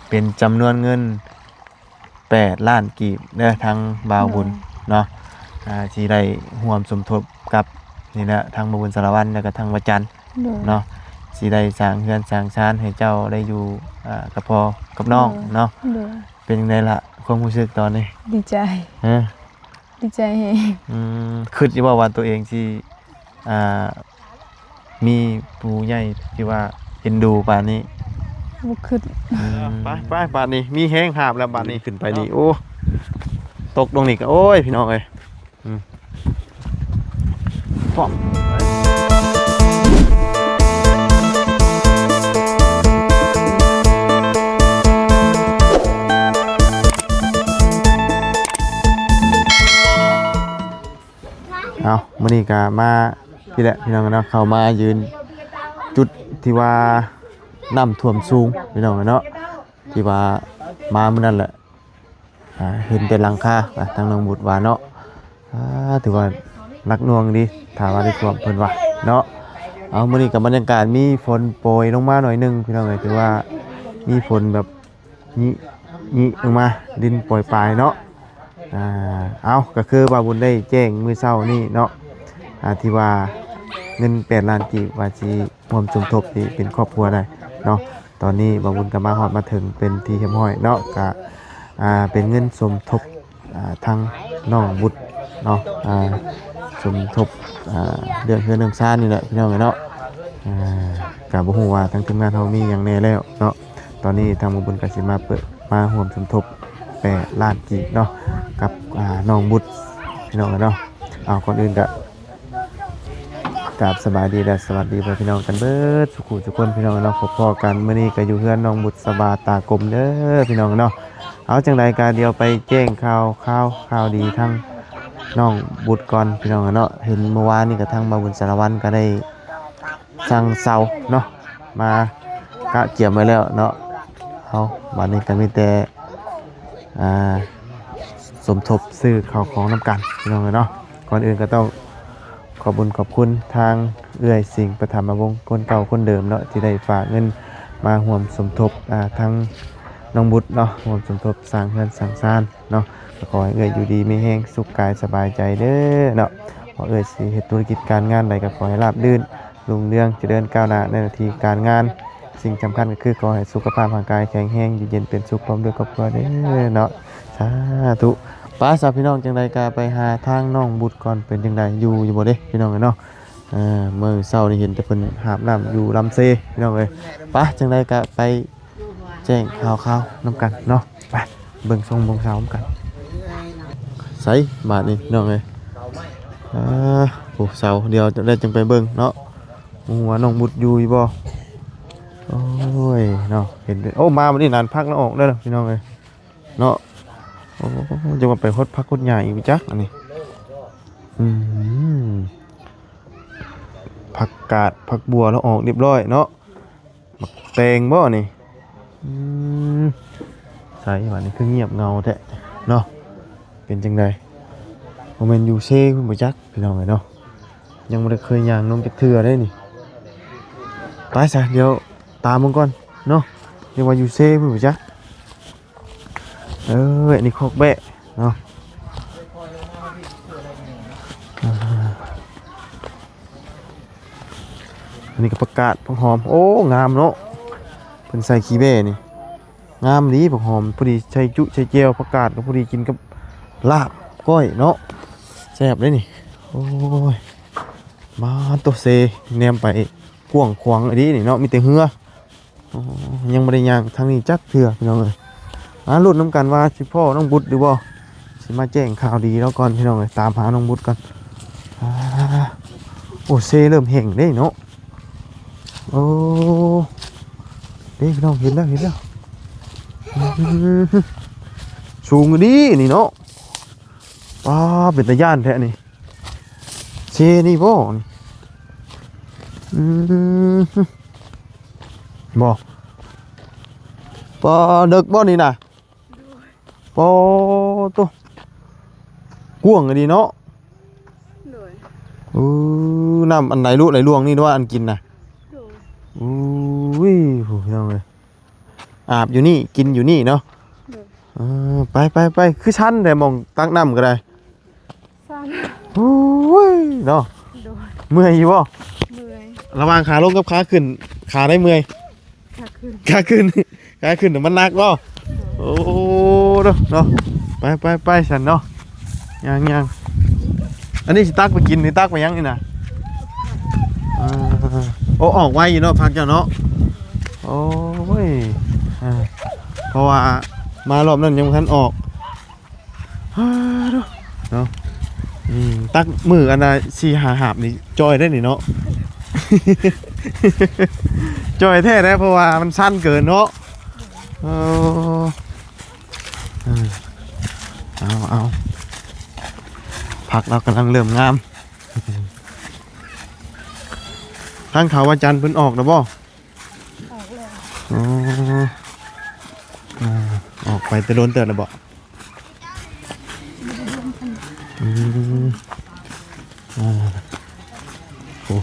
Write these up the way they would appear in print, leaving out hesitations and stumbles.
เป็นจำนวนเงิน8 ล้านกีบเด้อทางบ่าวบุญเนาะสิได้ร่วมสมทบกับนี่แหละทางบ่าวบุญสารวัตรแล้วก็ทางวัดจันทร์เนาะสิได้สร้างเรือนสร้างศาลให้เจ้าได้อยู่กับพ่อกับน้องเนาะเป็นจังไดล่ะความรู้สึกตอนนี้ดีใจฮะดีใจแฮงคิดอยู่ว่าตัวเองสิมีปู่ใหญ่ที่ว่าเอ็นดูปานนี้บ่คิดไปบาดนี้มีแห้งหาบแล้วบาดนี้ขึ้นไปนี่โอ้ตกลงนี่ก็โอ้ยพี่น้องเอ้ยพร้อมเอามื้อนี้ก็มาพี่แหละพี่น้องเนาะเข้ามายืนจุดที่ว่าน้ำท่วมสูงพี่น้องเนาะที่ว่ามามื้อนั้นแหละเห็นแต่หลังคาทางน้องบุตรว่าเนาะถือว่านักหน่วงดีถ้าว่าได้ท่วมเพิ่นว่าเนาะเอามื้อนี้กับบรรยากาศมีฝนโปรยลงมาหน่อยนึงพี่น้องเอ้ยถือว่ามีฝนแบบนี้ลงมาดินโปรยปลายเนาะเอาก็คือว่าบุญได้แจ้งมื้อเช้านี่เนาะที่ว่าเงิน8 ล้านกีบว่าสิร่วมสมทบที่เป็นครอบครัวได้เนาะตอนนี้บ่าวบุญก็มาฮอดมาถึงเป็นที่เรียบร้อยเนาะก็เป็นเงินสมทบทางน้องบุตรเนาะสมทบเรื่องเฮือนเรื่องซ่านนี่แหละพี่น้องเนาะก็บ่ฮู้ว่าทางทีมงานเฮามีหยังแน่แล้วเนาะตอนนี้ทางบ่าวบุญก็สิมาเปิดมาร่วมสมทบ8 ล้านกีบเนาะกับน้องบุตรพี่น้องเนาะเอาก่อนอื่นก็กราบสบายดีและสวัสดีพี่น้องกันเบิดสุขุทุกคนพี่น้องเนาะพบพอกันมื้อนี้ก็อยู่เฮือนน้องบุตรสบาตากลมเด้อพี่น้องเนาะเอาจังใดก็เดียวไปแจ้งข่าวดีทั้งน้องบุตรก่อนพี่น้องเนาะเห็นเมื่อวานนี่ก็ทั้งบ่าวบุญสารวัตรก็ได้สั่งเสาเนาะมากะเกี่ยมไว้แล้วเนาะเอาบัดนี้ก็มีแต่สมทบซื้อข้าวของน้ำกันพี่น้องเนาะก่อนอื่นก็ต้องขอบคุณทางเอื้อยสิ่งประถมวงศ์คนเก่าคนเดิมเนาะที่ได้ฝากเงินมาร่วมสมทบทั้งน้องบุตรเนาะร่วมสมทบสร้างเรือนสร้างศาลเนาะขอให้เอื้อยอยู่ดีมีแห้งสุขกายสบายใจเด้อเนาะขอเอื้อยสิเฮ็ดธุรกิจการงานใดก็ขอให้ราบรื่นรุ่งเรืองเจริญก้าวหน้าในหน้าที่การงานสิ่งสำคัญก็คือขอให้สุขภาพร่างกายแข็งแรงอยู่เย็นเป็นสุขพร้อมด้วยครอบครัวเด้อเนาะสาธุป้าสาวพี่น้องจังใดก็ไปหาทางน้องบุตรก่อนเป็นจังใดอยู่บ่เด้พี่น้องเนาะเมื่อเช้านี่เห็นแต่เพิ่นหาบน้ำอยู่ลำเซพี่น้องเอ้ยป้าจังใดก็ไปแจ้งข่าวๆนำกันเนาะไปเบิ่งทรงเบิ่งสาวนำกันใส่บาทนี่พี่น้องเอ้ยโอ้เสาเดี๋ยวจะได้จังไปเบิ่งเนาะว่าน้องบุตรอยู่บ่โอ้ยเนาะเห็นโอ้มาบัดนี้นานพักแล้วออกเด้อพี่น้องเอ้ยเนาะโอ้จะมาไปฮดพักฮดใหญ่อีกจักอันนี้ผักกาดผักบัวแล้วออกเรียบร้อยเนาะมักแตงบ่นี่ใส่ว่านี่คือเงียบเงาแท้เนาะเป็นจังไดโมเมนต์อยู่เซ่คุณบ่จักพี่น้องเอ้ยเนาะยังบ่ได้เคยย่างลงจักเทื่อได้นี่ไปซะเดี๋ยวตามมึงก่อนเนาะเดี๋ยวว่าอยู่เซ่คุณบ่จักนี่คอกแบะเนาะอันนี้ก็ประกาศผักหอมโอ้งามเนาะเพิ่นใส่ขี้แบะนี่งามดีผักหอมพอดีใช้จุใช้เจียวประกาศก็พอดีกินกับลาบก้อยเนาะแซ่บเลยนี่โอ้ยมาโตเซแนมไปกวางขวางอันนี้นี่เนาะมีแต่เหือยังบ่ได้ย่างทางนี้จักเทื่อพี่น้องเอ้ยลุ้นน้ำกันว่าสิพ่อน้องบุตรหรือบ่สิมาแจ้งข่าวดีแล้วก่อนพี่น้องเลยตามหาน้องบุตรกันโอ้เซเริ่มเห่งได้เนาะโอ้เด้พี่น้องเห็นแล้วสูงดีนี่เนาะเป็นตะย่านแท้นี่เซนี่บ่บ่เด็กบ่นี่น่ะปอตัวกวงดีเนาะน้ำอันไหนรู้ไหนลวงนี่ด้วยอันกินนะอุ้ยพี่น้องเลย อาบอยู่นี่กินอยู่นี่เนาะไปคือชั้นแต่มองตักน้ำก็ได้ สั้น โอ้ยเนาะ โดย เมื่อยอยู่บ่ เมื่อย ระหว่างขาลงกับขาขึ้นขาได้เมื่อย ขาขึ้น ขาขึ้นขาขึ้นแต่มันหนักบ่โอ้เนาะไปฉันเนาะยังอันนี้สิตักไปกินนี่ตักไปยังนี่นะโอ้ออกไวอยู่เนาะพักเจ้าเนาะโอ้ยเพราะว่ามารอบนั้นยังบ่ทันออกเนาะตักมืออันน่ะ4-5 หาบนี่จอยได้นี่เนาะ จอยแท้ได้เพราะว่ามันสั้นเกินเนาะเอาผักเรากำลังเริ่มงามทางเขาว่าจันทร์เพิ่นออกแล้วบ่ ออกแล้ว ออกไปแต่โดนเตือนแล้วบ่โอ้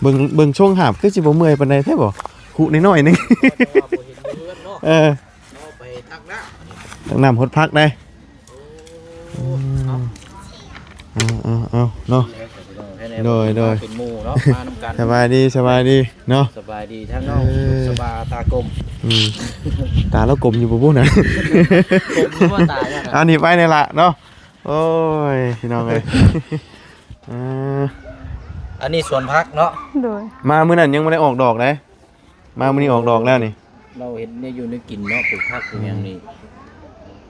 เบิ่งช่วงหาบคือสิบ่เมื่อยปานใดแท้บ่คุน้อยๆนึง ไปตักน้ ตักน้ำหดพักได้เอาเนาะ ำ โดย เป็นหมู่เนาะมาน้ำกัน สบายดีเนาะ สบายดีทั้งน้องสบายตากลม ตาแล้วกลมอยู่บ่บุ้นะ กลมว่าตายเนี่ยนะ เอาหนีไปนี่ละเนาะโอ้ยพี่น้องเอ้ย อันนี้สวนพักเนาะ โดย มามื้อนั้นยังไม่ได้ออกดอกเลยมามื้อนี้ออกดอกแล้วนี่ เราเห็นเนี่ยอยู่ในกินเนาะปลูกพักปลูกอย่างนี้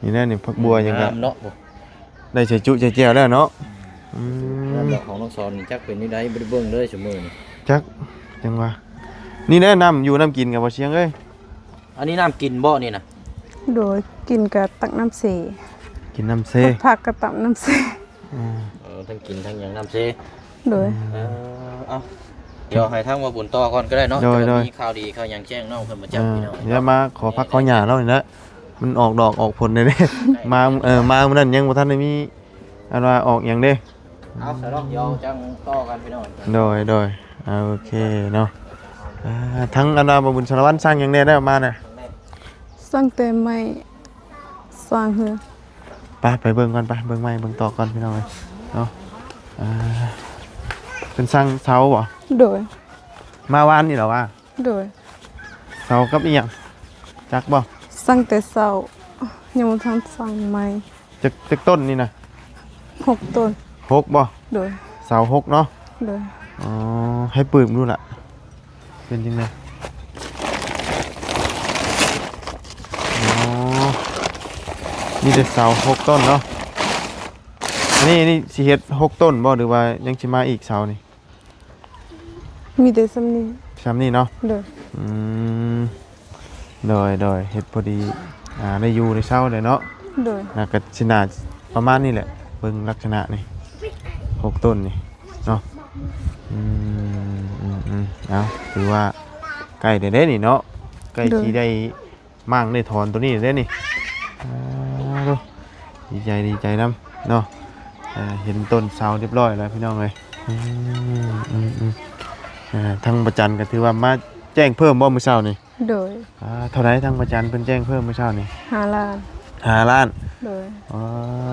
นี่แน่นี่ผักบัวยังก็ งามเนาะ ได้ใส่จุใส่แจ่วแล้วเนาะ น้ำดอกของน้องสอนนี่จักเป็นนี่ได้บ่ได้เบิ่งเลยชั่วโมงนี่ จักจังว่านี่แน่น้ำอยู่น้ำกินกับบ่เชียงเอ้ย อันนี้น้ำกินบ่นี่นะ โดยกินกับตักน้ำเส กินน้ำเซ ผักกับตักน้ำเส ทั้งกินทั้งหยังน้ำเซ โดย เอาเดี๋ยวให้ทางว่าบุญต่อก่อนก็ได้เนาะ โดย จะมีข่าวดีข่าวหยังแจ้งน้องเพิ่นมาจับพี่น้อง เดี๋ยวมาขอพักเขาหญ้าแล้วนี่นะมันออกดอกออกผลได้เด้มามามื้อนั้นยังบ่ทันได้มีอันว่าออกหยังเด้ เอาสะดอกเดี๋ยวจังต่อกันพี่น้อง โดยโอเคเนาะทั้งอันว่าบุญสารวัตรสร้างหยังได้ได้มาน่ะ สร้างแต่ไม่สร้างเฮือ ไปเบิ่งก่อนไปเบิ่งใหม่เบิ่งต่อก่อนพี่น้องเอ้ยเนาะเป็นสร้างเสาบ่ โดย มาวานนี่เหรอวะ โดย เสากับอีหยังจักบ่ สร้างแต่เสายังบ่ทันสร้างใหม่ จักต้นนี่นะ 6 ต้น 6บ่ โดย เสา6เนาะ โดย อ๋อให้ปืนดูล่ะเป็นจังไดอ๋อมีแต่เสา6ต้นเนาะอันนี้สิเฮ็ด6ต้นบ่หรือว่ายังสิมาอีกเสานี่ มีแต่สำนี้ ซ้ำนี่เนาะ โดย อืมโดยเฮ็ดพอดีได้อยู่ในเช้าเลยเนาะ โดย น่าก็สิน่าประมาณนี้แหละเบิ่งลักษณะนี่6ต้นนี่เนาะเอาถือว่าใกล้ได้นี่เนาะใกล้สิได้มั่งได้ถอนตัวนี้ได้นี่ดูดีใจนำเนาะเห็นต้นเสาเรียบร้อยแล้วพี่น้องเอ้ยทางประจันก็ถือว่ามาแจ้งเพิ่มบ่มื้อเช้านี่ โดย เท่าไหร่ทางประจันเพิ่นแจ้งเพิ่มมื้อเช้านี่ 5 ล้าน 5 ล้าน โดย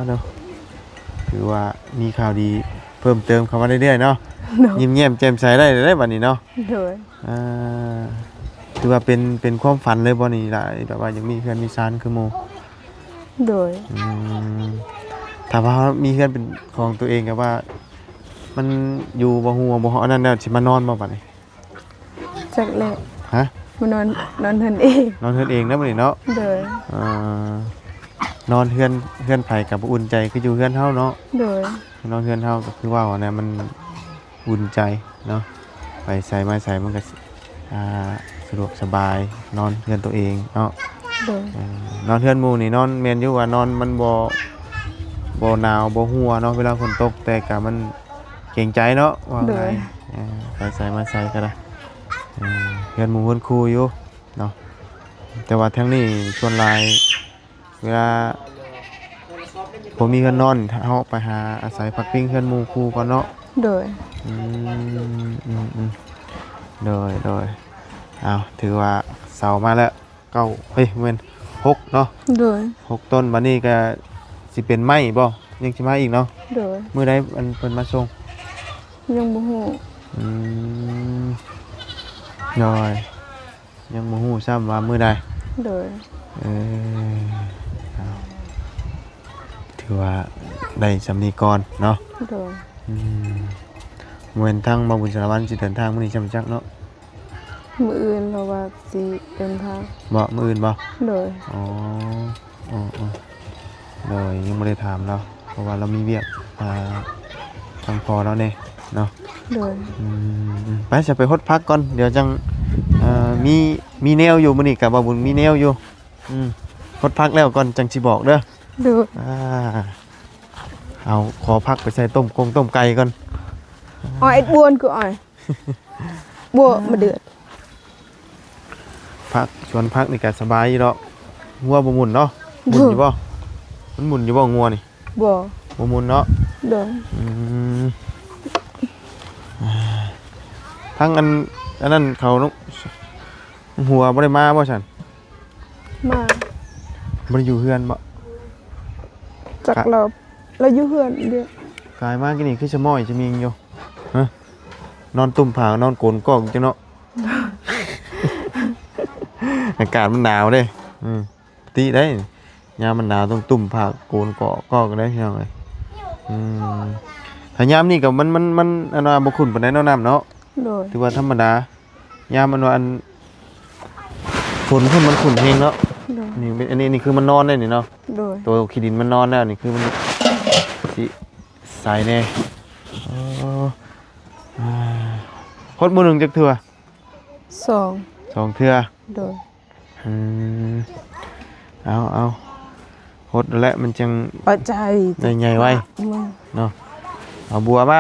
เนาะถือว่ามีข่าวดีเพิ่มเติมเข้ามาเรื่อยๆเนาะ โดย ยิ้มแย้มแจ่มใสได้บัดนี้เนาะ โดย ถือว่าเป็นความฝันเลยบ่นี่ล่ะแบบว่ายังมีเพื่อนมีซานคือหมู่ โดย ถ้าว่ามีเพื่อนเป็นของตัวเองก็ว่า มันอยู่บ่ฮู้บ่อันนั้นแล้วสิมานอนบ่บัดนี้ จากแรก ฮะ มานอนเฮือนเอง นอนเฮือนเองนะบัดนี้เนาะ โดย นอนเฮือนไผก็บ่อุ่นใจคืออยู่เฮือนเฮาเนาะ โดย นอนเฮือนเฮาก็คือว่าเนี่ยมันอุ่นใจเนาะไปใส่มาใส่มันก็สะดวกสบายนอนเฮือนตัวเองเนาะ โดย นอนเฮือนหมู่นี่นอนแม่นอยู่ว่านอนมันบ่หนาวบ่หัวเนาะเวลาฝนตกแต่ก็มันเกรงใจเนาะว่าไงไปใส่มาใส่ก็ได้เฮือนหมู่เฮือนครูอยู่เนาะแต่ว่าทั้งนี้ชวนหลายเวลาผมมีเฮือนนอนเฮาไปหาอาศัยพักพิงเฮือนหมู่ครูก่อนเนาะ โดย โดย เอาถือว่าเสามาแล้วเก้าเฮ้ยเว้น6เนาะ โดย 6ต้นบัดนี้ก็สิเป็นไม้บ่ยังสิมาอีกเนาะ โดย มื้อใดอันเพิ่นมาส่ง ยังบ่ฮู้ อืมย่อยยังบ่ฮู้ซ้ำว่ามื้อใด โดย เออเอาถือว่าได้สำนีก่อนเนาะ โดย อืมเหมือนทางบางบุญสารวัตรสิเดินทางมื้อนี้จำจักเนาะ มื้ออื่นเราว่าสิเดินทาง บ่มื้ออื่นบ่ โดย อ๋ออ๋อเลยยังไม่ได้ถามเราเพราะว่าเรามีเวียกทางพอแล้วเนี่ยเนาะ โดย ไปจะไปฮดพักก่อนเดี๋ยวจังมีแนวอยู่มื้อนี้กับบางบุญมีแนวอยู่ฮดพักแล้วก่อนจังสิบอกเด้อ โดย เอาขอพักไปใส่ต้มไก่ก่อน อ้อยบวนกูอ้อยบัวมาเดือด พักชวนพักนี่ก็สบายอยู่ดอกงัวบ่หมุนเนาะหมุนอยู่บ่มันหมุนอยู่บ่งัวนี่ บัว บ่หมุนเนาะ โดย ทั้งอันนั้นเขาหัวบ่ได้มาบ่ฉัน มา บ่ได้อยู่เฮือนบ่ จากเราอยู่เฮือนเดียว กายมากินนี่คือชะม้อยจะมีอยู่ฮะนอนตุ่มผานอนโกนกอกจังเนาะ อากาศมันหนาวเด้ติได้ยามมันหนาวต้องตุ่มผาโกนเกาะกอกได้พี่น้องเอ้ยถ้ายามนี่ก็มันอันว่าบ่คุ้นปานใดเนาะน้ำเนาะ โดย ถือว่าธรรมดายามมันว่าอันฝนขึ้นมันขุ่นเองเนาะ โดย นี่อันนี้คือมันนอนได้นี่เนาะ โดย ตัวขี้ดินมันนอนแล้วนี่คือมันสิใส่แน่พดมือหนึ่งจักเทื่อ สอง 2 เทื่อ โดย เอาพดแล้วมันจัง ปัจจัย ได้ใหญ่ไว้ มึง เนาะเอาบัวมา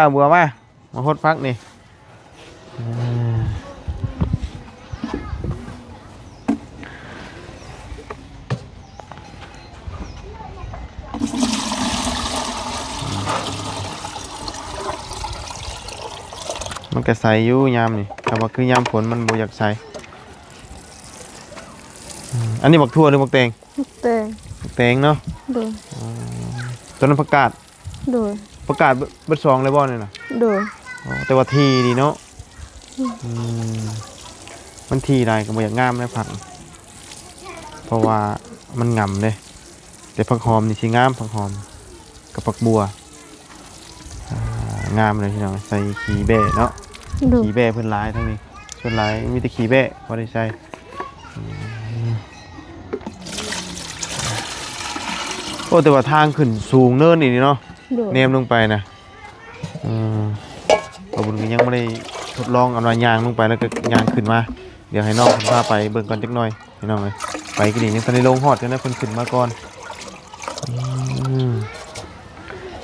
มาพดพักนี่มันก็ใส่อยู่ยามนี่แต่ว่าคือยามฝนมันบ่อยากใส่อันนี้บักทั่วหรือบักแตง แตง บักแตงเนาะ โดย ตัวนั้นผักกาด โดย ผักกาดเบิดซองเลยบ่เนี่ยน่ะ โดย อ๋อแต่ว่าทีดีเนาะมันทีได้ก็บ่อยากงามเลยผักเพราะว่ามันงำเลยแต่ผักหอมนี่สิงามผักหอมกับผักบัวงามเลยพี่น้องใส่ขี้แบ่เนาะ โดย ขี้แบ่เพิ่นหลายทั้งนี้ส่วนหลายมีแต่ขี้แบ่บ่ได้ใส่โอ้แต่ว่าทางขึ้นสูงเนินนี่เนาะ โดย เนมลงไปนะขอบคุณก็ยังไม่ได้ทดลองเอาหน่อยยางลงไปแล้วก็ยางขึ้นมาเดี๋ยวให้น้องขึ้นพาไปเบิ่งก่อนจักหน่อยให้น้องเลยไปกินนี่ยังทันได้ลงฮอดกันนะเพิ่นขึ้นมาก่อน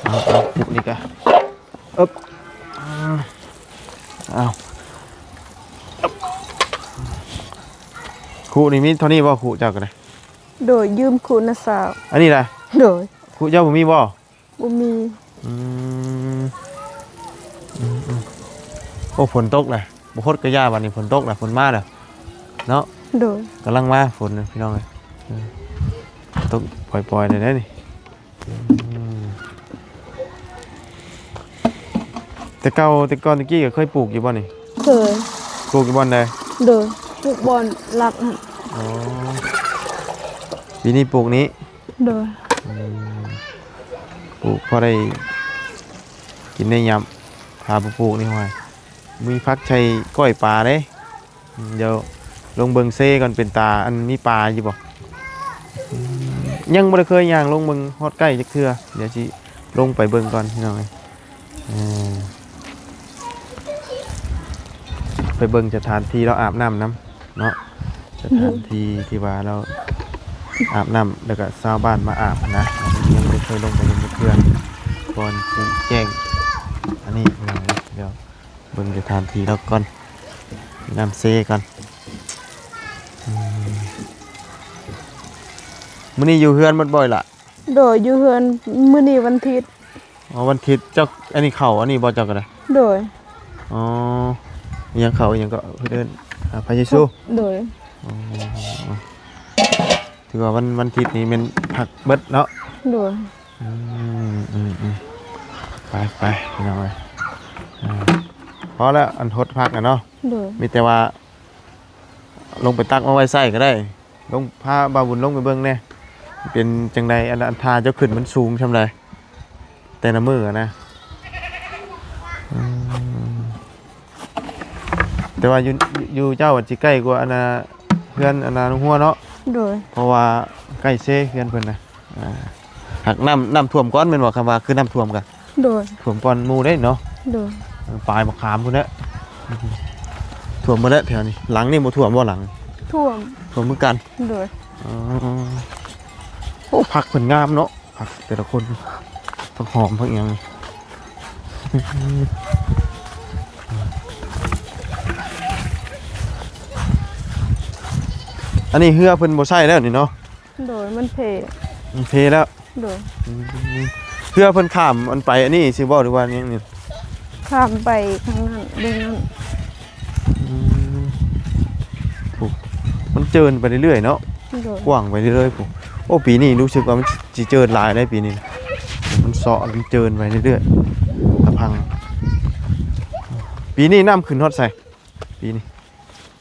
เอาปุ๊บนี่กะอึ๊บเอาครูนี่มีเท่านี้บ่ครูเจ้ากันเลย โดยยืมคุณสาว อันนี้ล่ะ โดย ครูเจ้าบ่มีบ่ บ่มี โอ้ฝนตกเลยบุคคลกระยาวันนี้ฝนตกเลยฝนมาเลยเนาะ โดย กำลังมาฝนพี่น้องเลยตกปล่อยๆเลยได้นี่แต่ก่อนตะกี้ก็เคยปลูกอยู่บ่นี่ เคย ปลูกอยู่บ่อนใด โดยปลูกบอลหลักหั่น อ๋อปีนี้ปลูกนี้ โดย ปลูกพอได้กินได้ยำพาปลูกนี่ห้อยมีพักชัยก้อยปลาเด้เดี๋ยวลงเบิงเซ่ก่อนเป็นตาอันมีปลาอยู่บ่ยังบ่ได้เคยย่างลงเบิงฮอดใกล้จักเทื่อเดี๋ยวสิลงไปเบิงก่อนพี่น้องไปเบิงสถานที่เราอาบน้ำน้ำเนาะสถานที่ที่ว่าเราอาบน้ำแล้วก็ชาวบ้านมาอาบนะยังไม่เคยลงไปเบิงจักเทื่อก่อนสิแจ้งอันนี้พี่น้องเดี๋ยวเบิงสถานที่เราก่อนน้ำเซ่ก่อนมื้อนี้อยู่เฮือนหมดบ่อยล่ะ โดยอยู่เฮือนมื้อนี้วันอาทิตย์ อ๋อวันอาทิตย์เจ้าอันนี้เข้าอันนี้บ่เจ้าก็ได้ โดย อ๋ออิหยังเข้าอิหยังก็เพิ่นเอิ้น พระเยซู โดย ถือว่าวันอาทิตย์นี้มันผักเบิดเนาะ โดย ไปพี่น้องเลยพอแล้วอันทดพักกันเนาะ โดย มีแต่ว่า ลงไปตักมาไว้ใส่ก็ได้ลงพาบาบุญลงไปเบิ่งแน่เป็นจังใดอันทาเจ้าขึ้นมันสูงช่ำไรแต่ละมือนะแต่ว่าอยู่เจ้าจิใกล้กว่าอันน่ะเพื่อนอันน่ะหัวเนาะ โดย เพราะว่าใกล้เซ่เพื่อนเพิ่นนะหักน้ำท่วมก้อนเป็นว่าคำว่าคือน้ำท่วมกัน โดย ท่วมก้อนหมูได้เนาะ โดย ปลายมะขามพุ่นแหละท่วมมาแล้วแถวนี้หลังนี่บ่ท่วมบ่หลัง ท่วม ท่วมเหมือนกัน โดย โอ้ผักผลงามเนาะผักแต่ละคนผักหอมผักหยังอันนี้เหือเพิ่นบ่ใช่แล้วนี่เนาะ โดยมันเพ มันเพแล้ว โดย เหือเพิ่นข้ามมันไปอันนี้สิบ่หรือว่าหยังนี่ ข้ามไปข้างนั้นเบื้องนั้น ถูกมันเจินไปเรื่อยๆเนาะ โดย กว้างไปเรื่อยๆผมโอ้ปีนี้รู้สึกว่ามันสิเจินหลายได้ปีนี้มันเสาะมันเจินไปเรื่อยๆตะพังปีนี้น้ำขึ้นฮอดใส่ปีนี้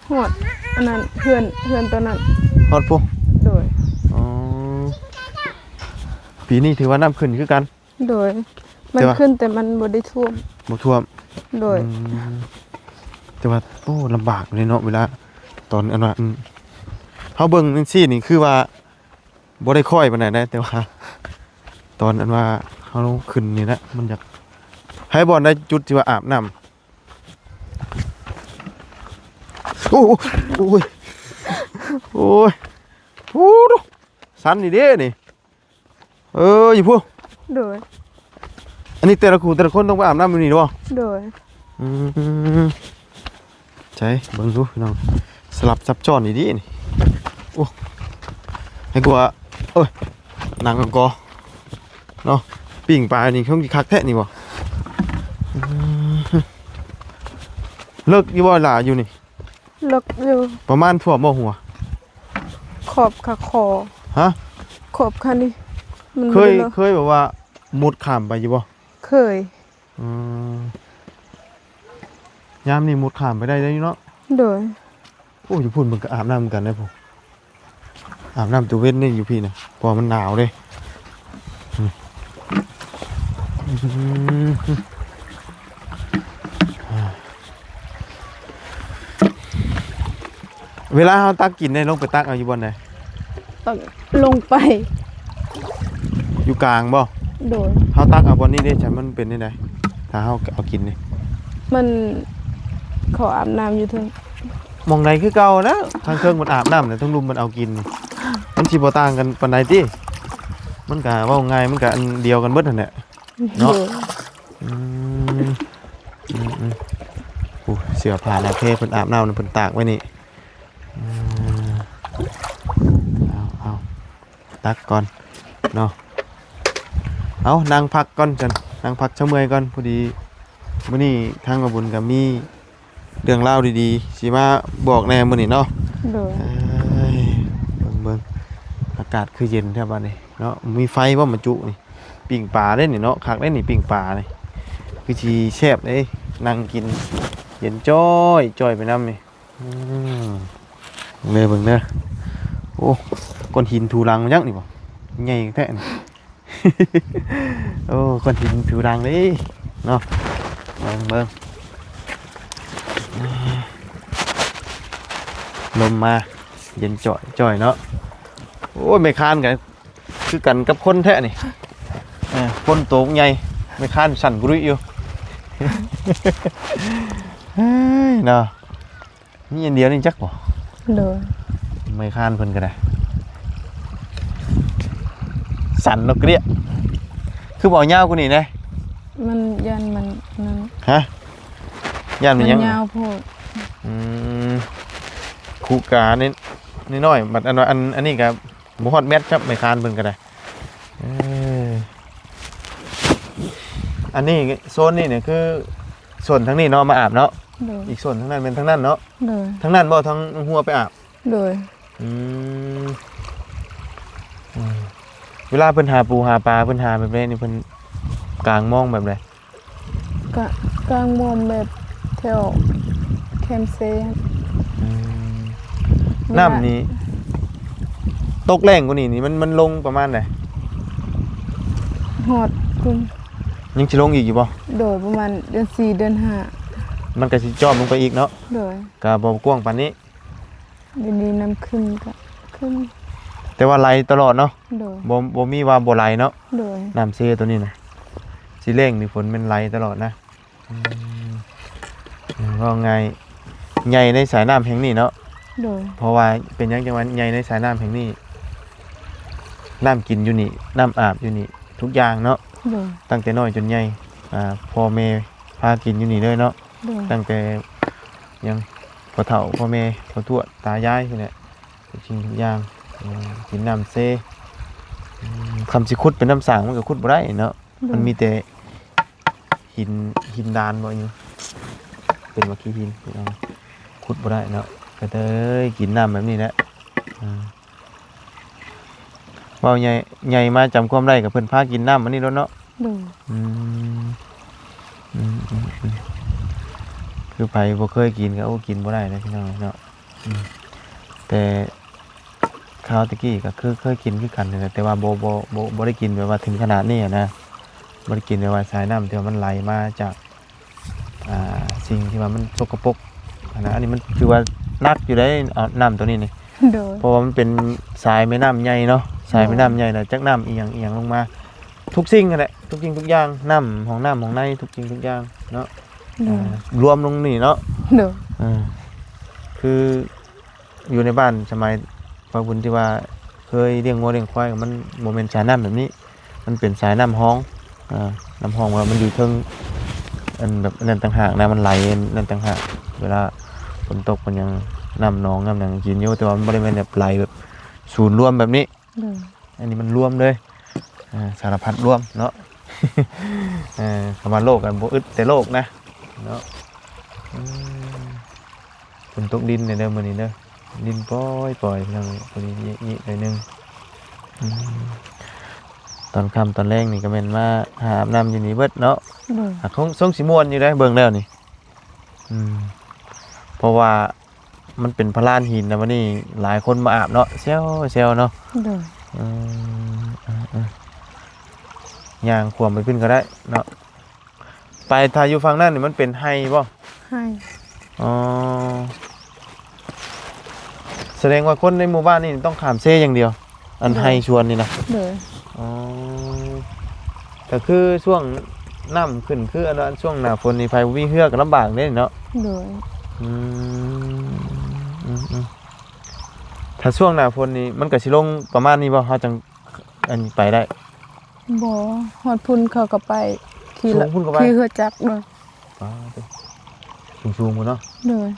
หอดอันนั้นเพื่อนตัวนั้น ฮอดพวก โดย อ๋อปีนี้ถือว่าน้ำขึ้นคือกัน โดยมัน แต่ว่า ขึ้นแต่มันบ่ได้ท่วม บ่ท่วม โดย แต่ว่าโอ้ลำบากเลยเนาะเวลาตอนอันว่าเขาเบิ่งจังซี่นี่คือว่าบ่ได้ค่อยปานใดนะแต่ว่า ตอนอันว่าเขาขึ้นนี่นะมันอยากให้บอลได้จุดที่ว่าอาบน้ำโอ้ยโอ้ยโอ้ยโอ้ดูสันนี่เด้นี่อยู่พวก โดย อันนี้แต่ละคนต้องไปอาบน้ำอยู่นี่หรอ โดย ใช่เบิ่งดูพี่น้องสลับซับซ้อนนี่ดินี่โอ้ให้กูว่าเอ้ยหนังกอเนาะปิ่งปลานี่เขามีคักแท้นี่บ่เลิกยี่บ่หล่าอยู่นี่ ลกอยู่ ประมาณท่วมบ่หัว ขอบขาคอ ฮะ ขอบคันนี้มัน เคย บ่ได้ลก เคยแบบว่ามุดข้ามไปอยู่บ่ เคย ยามนี่มุดข้ามไปได้อยู่เนาะ โดย โอ้อยู่พุ่นมันก็อาบน้ำเหมือนกันนะผมอาบน้ำตัวเว้นนี่อยู่พี่นะเพอมันหนาวเลยเวลาเขาตักกินได้ลงไปตักเอาอยู่บนไหน ต้องลงไป อยู่กลางบ่ โดย เขาตักเอาบนนี้ได้ฉันมันเป็นได้ไงถ้าเขาเอากินนี่ มันขออาบน้ำอยู่เทึง มองไหนคือเก่านะทางเครื่องมันอาบน้ำเนี่ยต้องรุมมันเอากิน มันสิบ่ต่างกันปานใดติมันก็เว้าง่ายมันก็อันเดียวกันเบิดนั่นแหละ เนาะ โดย โอ้เสือผ่านอาเพเพิ่นอาบน้ำนั่นเพิ่นตากไว้นี่เอาตักก่อนเนาะเอานั่งพักก่อนจันนั่งพักชั่วเมื่อยก่อนพอดีมื้อนี้ทางมาบุญก็มีเรื่องเล่าวดีๆสิมาบอกแหน่มื้อนี้เนาะ โดย เอ้ยเบิ่งอากาศคือเย็นแท้บัดนี้เนาะมีไฟบ่มาจุนี่ปิ้งปลาได้นี่เนาะคักได้นี่ปิ้งปลานี่คือสิแซ่บเด้นั่งกินเย็นจ้อยไปนำนี่เบิ่งเด้อโอ้ก้อนหินถูรังมันยังนี่บ่ใหญ่แท้นี่ โอ้ก้อนหินถูรังเด้เนาะเบิ่งลมมาเย็นจ่อยเนาะโอ้ยไม่คานกันคือกันกับคนแท้นี่คนโตใหญ่ไม่คานสั่นกรุ่ยอยู่ เฮ้ยเนาะนี่อันเดียวนี่จักบ่ โดย ไม่คานเพิ่นก็ได้สั่นเนาะเกลี้ยคือบ่ยาวกว่านี้นะ มันยันมันนั่น ฮะย่านมันยัง ยาวโพด คูกานี่น้อยบัดอันนี้ก็บ่ฮอดแมทครับไม่คานเพิ่นก็ได้อันนี้โซนนี่เนี่ยคือส่วนทั้งนี้เนาะมาอาบเนาะ โดย อีกส่วนทั้งนั้นเป็นทั้งนั้นเนาะ โดย ทั้งนั้นบ่ทั้งหัวไปอาบ โดย อืมเวลาเพิ่นหาปูหาปลาเพิ่นหาแบบนี้นี่เพิ่นกลางมองแบบใด กะกลางมุมแบบแถวแคมเซ อืมน้ำนี้ตกแรงกว่านี้นี่มันลงประมาณใด ฮอดคุณ ยังสิลงอีกอยู่บ่ โดยประมาณเดือน4เดือน มันก็สิจอมลงไปอีกเนาะ 5โดย ก็บ่กว้างปานนี้ เดี๋ยวนี้น้ำขึ้นก็ขึ้น แต่ว่าไหลตลอดเนาะ โดย บ่มีว่าบ่ไหลเนาะ โดย น้ำเซตัวนี้นะสิเร่งนี่ฝนมันไหลตลอดนะว่าไงใหญ่ในสายน้ำแห่งนี้เนาะ โดย เพราะว่าเป็นหยังจังหวัดใหญ่ในสายน้ำแห่งนี้น้ำกินอยู่นี่น้ำอาบอยู่นี่ทุกอย่างเนาะ โดย ตั้งแต่น้อยจนใหญ่พ่อแม่พากินอยู่นี่เลยเนาะ โดย ตั้งแต่ยังพ่อเฒ่าพ่อแม่พ่อทวดตายายพวกเนี้ยทุกสิ่งทุกอย่างกินน้ำเซคำสิขุดเป็นน้ำสางมันก็ขุดบ่ได้เนาะมันมีแต่หินดานบ่อยู่เป็นว่าขี้หินพี่น้องขุดบ่ได้เนาะก็เลยกินน้ำแบบนี้แหละเว้าใหญ่มาจำความได้กับเพิ่นพากินน้ำอันนี้แล้วเนาะ โดย คือไปบ่เคยกินก็กินบ่ได้นะพี่น้องเนาะแต่ข้าวตะกี้ก็คือเคยกินคือกันนั่นแหละแต่ว่าบ่ได้กินแบบว่าถึงขนาดนี้อะนะบ่ได้กินแบบว่าสายน้ำที่ว่ามันไหลมาจากสิ่งที่ว่ามันสกปรกนะอันนี้มันคือว่านักอยู่ได้น้ำตัวนี้นี่ โดย เพราะว่ามันเป็นสายแม่น้ำใหญ่เนาะสายแม่น้ำใหญ่แล้วจากน้ำอีหยังลงมาทุกสิ่งนั่นแหละทุกสิ่งทุกอย่างน้ำของในทุกสิ่งทุกอย่างเนาะ โดย รวมลงนี่เนาะ โดย คืออยู่ในบ้านสมัยพระบุญที่ว่าเคยเลี้ยงงัวเลี้ยงควายมันโมเมนต์สายน้ำแบบนี้มันเป็นสายน้ำห้องน้ำห้องว่ามันอยู่เทิงอันแบบนั่นต่างหากนะมันไหลนั่นต่างหากเวลาฝนตกมันยังน้ำหนองน้ำหนังกินอยู่แต่ว่ามันบริเวณแบบไหลแบบศูนย์รวมแบบนี้ โดย อันนี้มันรวมเลยสารพัดรวมเนาะ คำว่าโลกกันโบอึดแต่โลกนะเนาะฝนตกดินในเดิมวันนี้เด้อดินปล่อยเพียงตัวนี้ยี่หน่อยนึงตอนค่ำตอนแรกนี่ก็เป็นมาหาอาบน้ำอยู่นี่เบิดเนาะ โดย คงส่งสีม่วนอยู่ได้เบิ่งแล้วนี่เพราะว่ามันเป็นพลานหินนะวันนี้หลายคนมาอาบเนาะเซลเนาะ โดย ย่างขวมไปขึ้นก็ได้เนาะไปถ้าอยู่ฝั่งนั้นนี่มันเป็นไฮบ่ ให้ อ๋อแสดงว่าคนในหมู่บ้านนี่ต้องขามเซอย่างเดียว อันไฮชวนนี่นะ โดย อ๋อแต่คือช่วงน้ำขึ้นคืออันนั้นช่วงหน้าฝนนี่ไฟวิ่งเฮือกลำบากเด้เนาะ โดย ถ้าช่วงหน้าฝนนี่มันก็สิลงประมาณนี้บ่เฮาจังอันนี้ไปได้ บ่ฮอดพุ่นเขาก็ไปขี่ละ สูงพุ่นก็ไป ขี่เฮือจักรโดย สูงๆพุ่นเนาะ โดย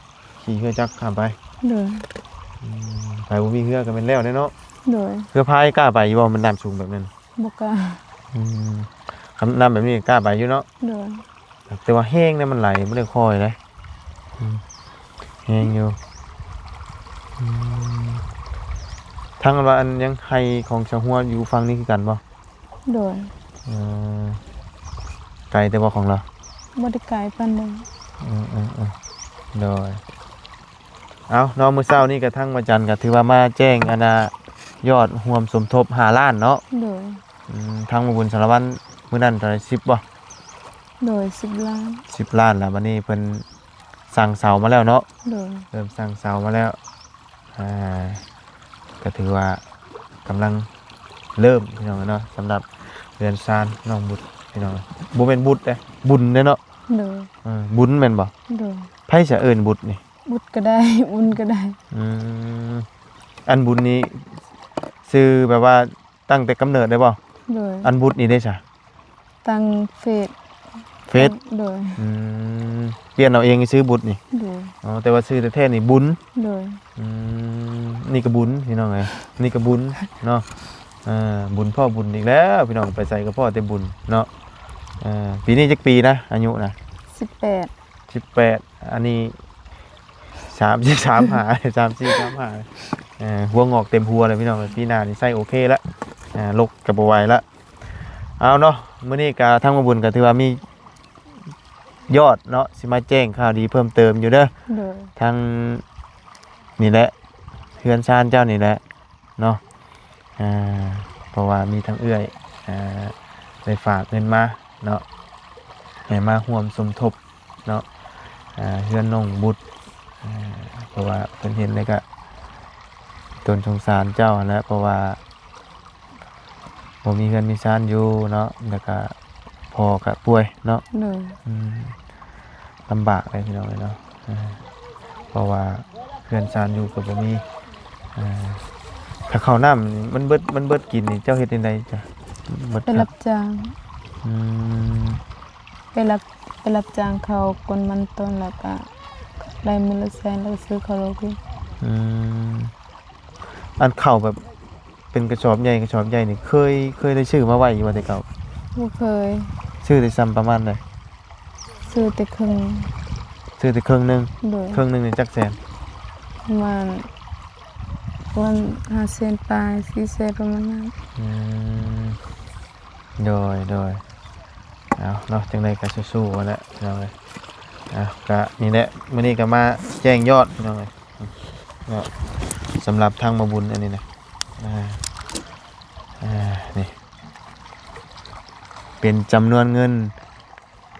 ขี่เฮือจักรข้ามไป โดย ไฟบ่มีเฮือก็เป็นแล้วเนาะ โดย เฮือพายกล้าไปอยู่บ่มันน้ำสูงแบบนั้น บ่กล้า คำน้ำแบบนี้กล้าไปอยู่เนาะ โดย แต่ว่าแห้งเนี่ยมันไหลไม่ได้ค่อยเลยแห้งอยู่ทั้งว่าอันยังไฮของชาวหัวอยู่ฟังนี่คือกันป่ะ โดย ไกลแต่ว่าของเรา บ่ได้ไกลปานใด โดยเอาน้องมือเศร้านี่กระทั่งมาจันก็ถือว่ามาแจ้งอนายอดรวมสมทบ5 ล้านเนาะ โดย ทั้งบุญสารวัตรมื้อนั้นเท่าไหร่10บ่ โดย10 ล้าน 10 ล้านแล้ววันนี้เพิ่นสั่งเสามาแล้วเนาะ โดย เริ่มสั่งเสามาแล้วก็ถือว่ากำลังเริ่มพี่น้องเนาะสำหรับเรือนซานน้องบุตรพี่น้องบ่เป็นบุตรเด้บุญเด้เนาะ โดย บุญแม่นบ่ โดย ไผสิเอิ้นบุตรนี่ บุญก็ได้บุญก็ได้ อันบุญนี้ชื่อแบบว่าตั้งแต่กำเนิดได้บ่ โดย อันบุตรนี่ได้ซะ ตั้งเฟซ โดย เปลี่ยนเอาเองซื้อบุตรนี่ โดย อ๋อแต่ว่าชื่อแท้ๆนี่บุญ โดย นี่ก็บุญพี่น้องไงนี่ก็บุญเนาะบุญพ่อบุญอีกแล้วพี่น้องไปใส่กับพ่อแต่บุญเนาะปีนี้จักปีนะอายุนะ 18 18อันนี้33หา34 35หัวงอกเต็มหัวเลยพี่น้องพี่หน้านี่ใส่โอเคแล้วลกกับบ่ไหวแล้วเอาเนาะมื้อนี้ก็ทางมาบุญก็ถือว่ามียอดเนาะสิมาแจ้งข่าวดีเพิ่มเติมอยู่เด้อ โดย ทางนี่แหละเฮือนชานเจ้านี่แหละเนาะเพราะว่ามีทั้งเอื้อยได้ฝากเงินมาเนาะให้มาร่วมสมทบเนาะเฮือนน้องบุตรเพราะว่าเพิ่นเห็นเลยก็ตนสงสารเจ้าแหละเพราะว่าบ่มีเฮือนมีชานอยู่เนาะแล้วก็พ่อก็ป่วยเนาะ โดย ลำบากเลยพี่น้องเลยเนาะเพราะว่าเพื่อนชานอยู่กับบ่มีถ้าข้าวน้ำนี่มันเบิดกินนี่เจ้าเฮ็ดจังไดจ้ะเบิด ไปรับจ้าง อืม ไปรับจ้างเขากนมันต้นแล้วก็ได้มื้อละแสนแล้วก็ซื้อข้าวโลกิน อืมอันข้าวแบบเป็นกระสอบใหญ่นี่เคยได้ชื่อมาไว้อยู่ว่าแต่เก่า บ่เคย ชื่อได้ซ้ำประมาณใด ซื้อแต่ครึ่ง ชื่อแต่ครึ่งหนึง โดย ครึ่งหนึงนี่จักแสน ประมาณวัน5เซนปลาย4เซนประมาณนั้น อืมโดยเอาเนาะจังไดก็สู้ๆว่าแหละพี่น้องเอ้ยก็นี่แหละมื้อนี้ก็มาแจ้งยอดพี่น้องเอ้ยเนาะสำหรับทางมาบุญอันนี้นะนี่เป็นจำนวนเงิน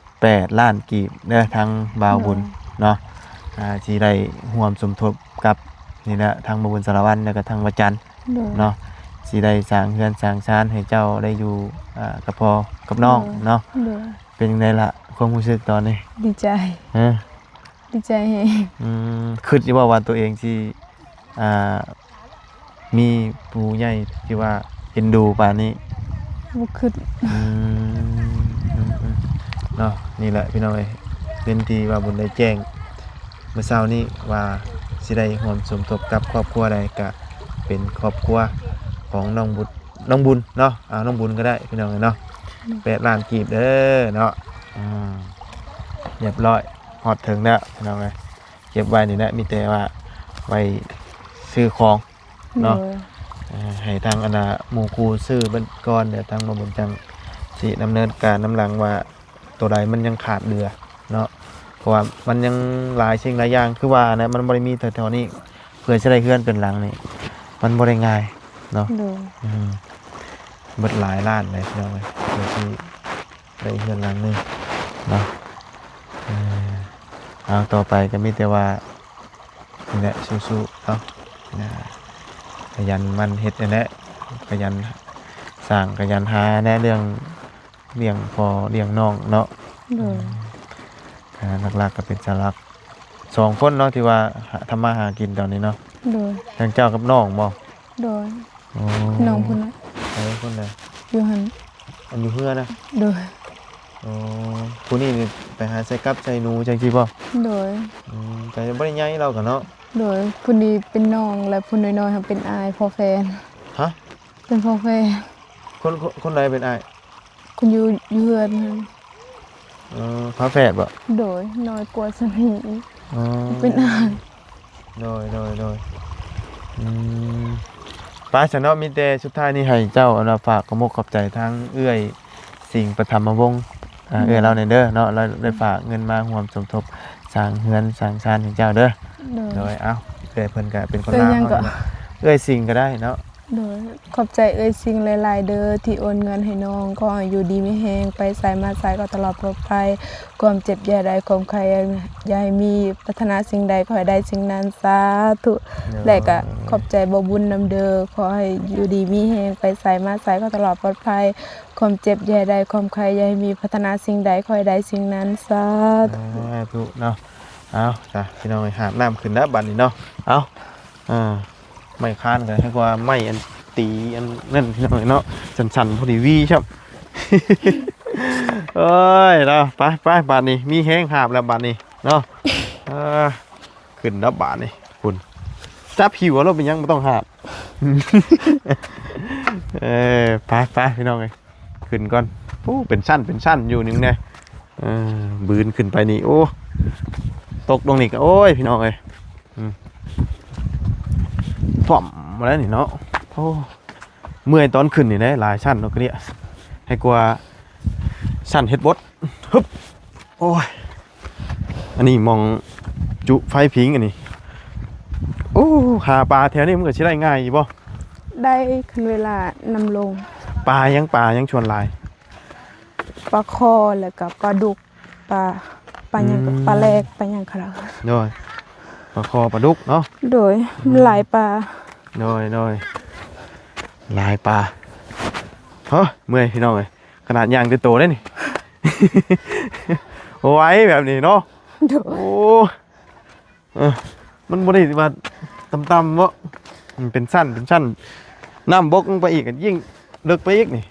8ล้านกีบเด้อทางบ่าวบุญเนาะที่ได้ร่วมสมทบกับนี่แหละทางบ่าวบุญสารวัตรแล้วก็ทางวัดจันทร์ โดย เนาะสิได้สร้างเรือนสร้างชานให้เจ้าได้อยู่กับพ่อกับน้องเนาะ โดย เป็นจังไดล่ะความรู้สึกตอนนี้ ดีใจ ฮะ ดีใจแฮง คิดอยู่ว่าตัวเองสิมีปู่ใหญ่ที่ว่าเอ็นดูปานนี้ บ่คิด เนาะนี่แหละพี่น้องเอ้ยเป็นที่ว่าบุญได้แจ้งเมื่อเช้านี้ว่าสิได้ร่วมสมทบกับครอบครัวใดก็เป็นครอบครัวของน้องบุญเนาะน้องบุญก็ได้พี่น้องเอ้ยเนาะ8ล้านกีบเด้อเนาะเรียบร้อยฮอดถึงแล้วพี่น้องเอ้ยเก็บไว้นี่แหละมีแต่ว่าไว้ซื้อของ เนาะ โดย ให้ทางอนาหมู่ครูซื้อเบิ่นก่อนเดี๋ยวทางมาบุญจังสิดำเนินการน้ำหลังว่าตัวใดมันยังขาดเรือเนาะเพราะว่ามันยังหลายสิ่งหลายอย่างคือว่านะมันบ่ได้มีแถวๆนี้เพื่อจะได้เฮือนเป็นหลังนี่มันบ่ได้ง่ายเนาะ โดย เบิดหลายล้านเลยพี่น้องเอ้ยเพื่อที่ได้เฮือนหลังหนึงเนาะเอาต่อไปก็มีแต่ว่านี่แหละสู้ๆเนาะขยันมันเฮ็ดนั่นแหละขยันสร้างขยันหาแน่เรื่องเลี้ยงพ่อเลี้ยงน้องเนาะ โดย หลักๆก็เป็นสารัก2คนเนาะที่ว่าทำมาหากินตอนนี้เนาะ โดย ทั้งเจ้ากับน้องบ่ โดย โอ้ น้องพุ่นน่ะ คนเลย อยู่หั่น อันอยู่เฮือนะ โดย โอ้ผู้นี้นี่ไปหาใส่กับใส่หนูจังซี่บ่ โดย แต่บ่ได้ใหญ่เราก็เนาะ โดยผู้นี้เป็นน้องและผู้น้อยๆเป็นอายพ่อแฟน ฮะ เป็นพ่อแฟน คนใดเป็นอ้าย คุณอยู่เฮือนหั่น ฝาแฝดบ่ โดยน้อยกว่าสมีอีก อ๋อ เป็นอาย โดยป้าฉันเนาะมีแต่สุดท้ายนี่ให้เจ้าเอาฝากขอมกขอบใจทั้งเอื้อยสิ่งประธรรมวงศ์เอื้อยเราเนี่ยเด้อเนาะเราได้ฝากเงินมาร่วมสมทบสร้างเฮือนสร้างชานให้เจ้าเด้อ โดย โดยเอ้าเอื้อยเพิ่นก็เป็นคน เอ้ย ลาว ยังก็ เนาะเอื้อยสิ่งก็ได้เนาะ โดยขอบใจสิ่งหลายๆเด้อที่โอนเงินให้น้องขอให้อยู่ดีมีแฮงไปไสมาไสก็ตลอดปลอดภัยความเจ็บอย่าได้ความใครอย่าให้มีปรารถนาสิ่งใดขอให้ได้สิ่งนั้นสาธุและก็ขอบใจบ่บุญนำเด้อขอให้อยู่ดีมีแฮงไปไสมาไสก็ตลอดปลอดภัยความเจ็บอย่าได้ความใครอย่าให้มีปรารถนาสิ่งใดขอให้ได้สิ่งนั้นสาธุ ถูกเนาะเอาจ้ะพี่น้องไปหาบน้ำขึ้นแล้วบัดนี้เนาะเอาไม่ค้านกันให้กว่าไม่อันตีอันนั่นพี่น้องเนาะสั่นๆพอดีวีครับ เอ้ยเนาะไปบัดนี้มีแห้งหาบแล้วบัดนี้เนาะขึ้นแล้วบัดนี้คุณจับหิวแล้วเป็นยังไม่ต้องหาบ ไปพี่น้องเลยขึ้นก่อนโอ้เป็นชั้นอยู่นึงเนี่ยบืนขึ้นไปนี่โอ้ ตกตรงนี้ก็โอ้ยพี่น้องเอ้ยถ่วมมาแล้วนี่เนาะโอ้เมื่อยตอนขึ้นนี่ได้หลายชั้นเนาะก็เนี่ยให้กว่าชั้นเฮ็ดบดฮึบโอ้ยอันนี้มองจุไฟพิงอันนี้โอ้หาปลาแถวนี้มันก็สิได้ง่ายอยู่บ่ ได้คันเวลานำลง ปลายังชวนหลาย ปลาคอแล้วก็ปลาดุกปลาหยังก็ปลาแลกปลาหยังครับ โดยปลาคอปลาดุกเนาะ โดยหลายปลา โดยลายปลาเฮ้ยเมื่อยพี่น้องเลยขนาดยางจะโตได้นี่ โอ้ยแบบนี้เนาะ โดย โอ้มันบ่ได้ว่าต่ำๆวะมันเป็นสั้นน้ำบกลงไปอีกยิ่งลึกไปอีกนี่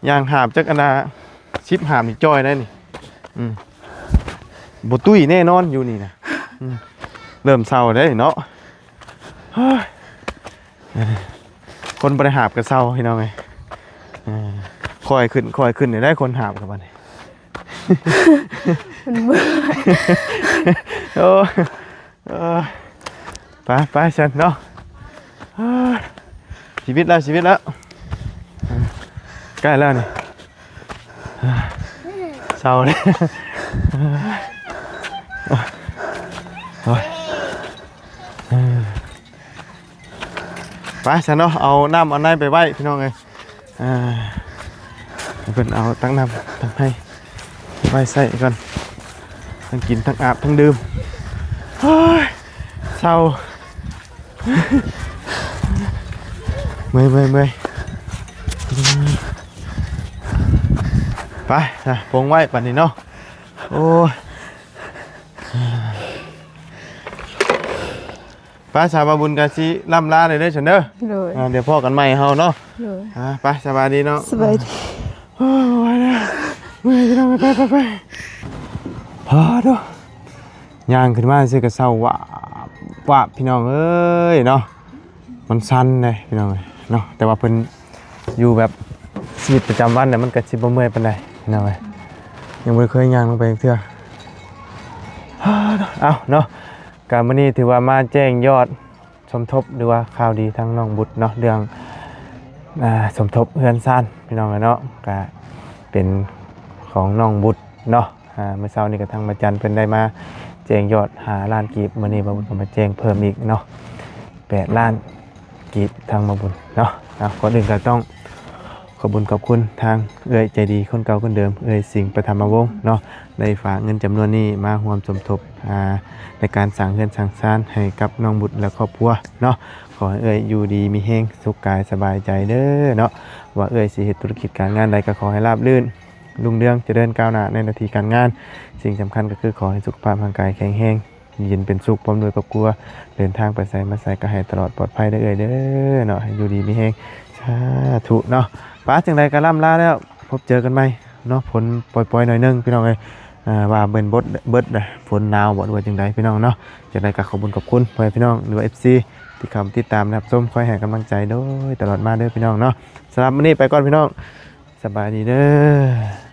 ยางหาบจักอันนาชิปหาบนี่จอยได้นี่บ่ตุ้ยแน่นอนอยู่นี่นะเริ่มเศร้าได้เนาะคนบริหารกับเศร้าพี่น้องไงคอยขึ้นได้คนหาบกับมัน มันเมื่อย โอ้ไปฉันเนาะชีวิตแล้วใกล้แล้วนี่เศร้าเลยไปฉันเนาะเอาน้ำเอาไนไปไว้พี่น้องเลยเพิ่นเอาตั้งน้ำตั้งให้ไว้ใส่ก่อนทั้งกินทั้งอาบทั้งดื่มเศร้าเมื่อยไปนะปงไว้ป่านนี้เนาะโอ้ยไปสาบาบุญกาซีล่ำลาเลยเด้อฉันเด้อ เลย เดี๋ยวพ่อกันใหม่เฮาเนาะ เลย ไปสบายดีเนาะ สบายดี โอ้ยนะเมื่อยพี่น้องไปพอเด้อย่างขึ้นมาสิกระเศร้าว่าพี่น้องเอ้ยเนาะมันสั้นเลยพี่น้องเนาะแต่ว่าเพิ่นอยู่แบบชีวิตประจำวันเนี่ยมันก็สิบ่เมื่อยปานใดพี่น้องยังบ่เคยย่างลงไปเทื่อเอาเนาะการมื้อนี้ถือว่ามาแจ้งยอดสมทบหรือว่าข่าวดีทั้งน้องบุตรเนาะเรื่องสมทบเฮือนซ่านพี่น้องเนาะก็เป็นของน้องบุตรเนาะเมื่อเช้านี้ก็ทางมาจันเพิ่นได้มาแจ้งยอด5 ล้านกีบมื้อนี้บ่บุญก็มาแจ้งเพิ่มอีกเนาะ8 ล้านกีบทางมาบุญเนาะก่อนอื่นก็ต้องขอบคุณทางเอื้อยใจดีคนเก่าคนเดิมเอื้อยสิงห์ประธรรมวงศ์เนาะได้ฝากเงินจำนวนนี้มาร่วมสมทบในการสร้างเฮือนสร้างศาลให้กับน้องบุตรและครอบครัวเนาะขอให้เอื้อยอยู่ดีมีแฮงสุขกายสบายใจเด้อเนาะว่าเอื้อยสิเฮ็ดธุรกิจการงานใดก็ขอให้ราบรื่นรุ่งเรืองเจริญก้าวหน้าในหน้าที่การงานสิ่งสำคัญก็คือขอให้สุขภาพร่างกายแข็งแรงเย็นเป็นสุขพร้อมด้วยครอบครัวเดินทางไปไสมาไสก็ให้ตลอดปลอดภัยเด้อเอื้อยเด้อเนาะให้อยู่ดีมีแฮงสาธุเนาะป้าจังใดก็ล่ำลาแล้วพบเจอกันใหม่เนาะฝนปล่อยๆหน่อยนึงพี่น้องเอ้ยว่าเบิดฝนหนาวบ่ด้วยจังใดพี่น้องเนาะจังใดก็ขอบคุณพ่อพี่น้องหรือว่า FC ที่เข้ามาติดตามนะครับส้มคอยให้กำลังใจโดยตลอดมาเด้อพี่น้องเนาะสำหรับมื้อนี้ไปก่อนพี่น้องสบายดีเด้อ